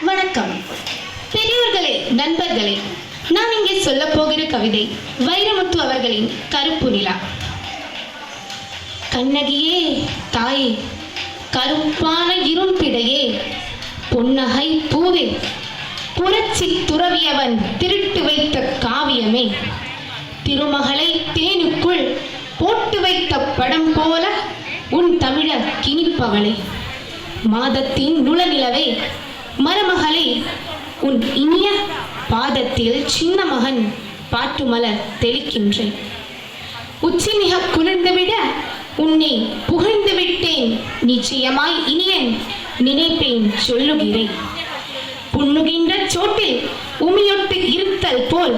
வணக்கம் பெரியோர்களே, நண்பர்களே, நான் இங்கே சொல்ல போகிற கவிதை வைரமுத்து அவர்களின் கருப்பு நிலா. கண்ணகியே தாயே, கருப்பான இரும்பிடையே, பொன்னகை பூவே, புரட்சி துறவியவன் திருட்டு வைத்த காவியமே, திருமகளை தேனுக்குள் போட்டு வைத்த படம் போல உன் தமிழர் கிணிப்பவளே, மாதத்தின் நுழநிலவே, மருமகளே, உன் இனிய பாதத்தில் சின்ன மகன் பாட்டு மலர் தெளிக்கின்றேன். உச்சி மிக குளிர்ந்துவிட உன்னை புகழ்ந்து விட்டேன், நிச்சயமாய் இனியன் நினைப்பேன் சொல்லுகிறேன். புண்ணுகின்ற சோட்டில் உமியொட்டு இருத்தல் போல்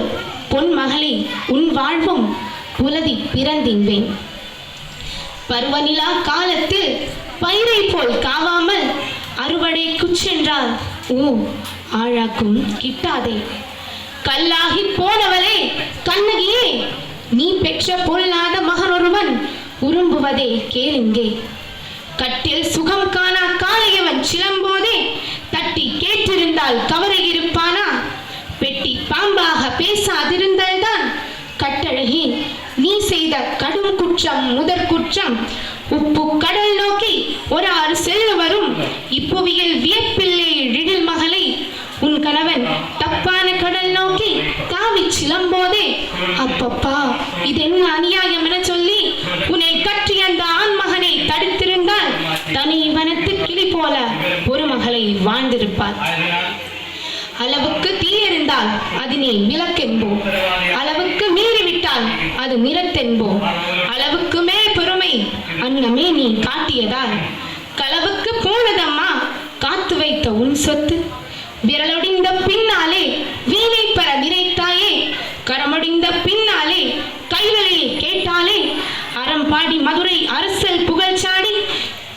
பொன்மகளே, உன் வாழ்வும் புலதி பிறந்தின்பேன். பருவநிலா காலத்தில் பயிரை போல் காவாமல் அறுவடைக்கு சென்றால் ஆழாக்கும் கிட்டாதே. கல்லாகி போனவளே கண்ணகியே, நீ பெற்ற பொல்லாத மகன் ஒருவன் உரும்புவதே கேளுங்கே. கட்டில் சுகம் காணா காளையவன் சிலம்போதே தட்டி கேட்டிருந்தால் கவரை இருப்பானா? பெட்டி பாம்பாக பேசாதிருந்தால்தான் கட்டழகி நீ செய்த கடும் குற்றம் முதற் குற்றம். உப்பு கடல் நோக்கி ஒரு ஆறு செல்ல வரும் இப்புவியில் வியப்பில்லை இழில் மகளை, உன் கணவன் தப்பான கடல் நோக்கி தாவி சிலம்போதே அப்பப்பா இதென்ன அநியாயம் என சொல்லி உன்னை கற்றி அந்த ஆண் மகனை தடுத்திருந்தால் தனி வனத்து கிளி போல ஒரு மகளை வாழ்ந்திருப்பார். அளவுக்கு தீ எறிந்தால் அதனை விளக்கென்போம், அளவுக்கு மீறிவிட்டால் அது நிறத்தென்போம். அளவுக்கு மே பெருமை அன்னமே நீ காட்டியதால் களவுக்கு போனதம்மா காத்து வைத்த உன் சொத்து. விரலொடிந்த பின்னாலே வீணை பெற நினைத்தாயே, கரமொடிந்த பின்னாலே கைவளையை கேட்டாலே, அறம்பாடி மதுரை அரசல் புகழ்ச்சாடி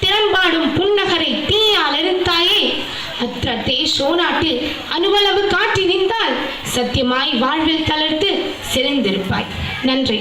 திறம்பாடும் புன்னகரை தீயால் எரித்தாயே. அற்ற தேசோ நாட்டில் அணுவளவு காட்டி நின்றால் சத்தியமாய் வாழ்வில் தளர்த்து சிறந்திருப்பாய். நன்றி.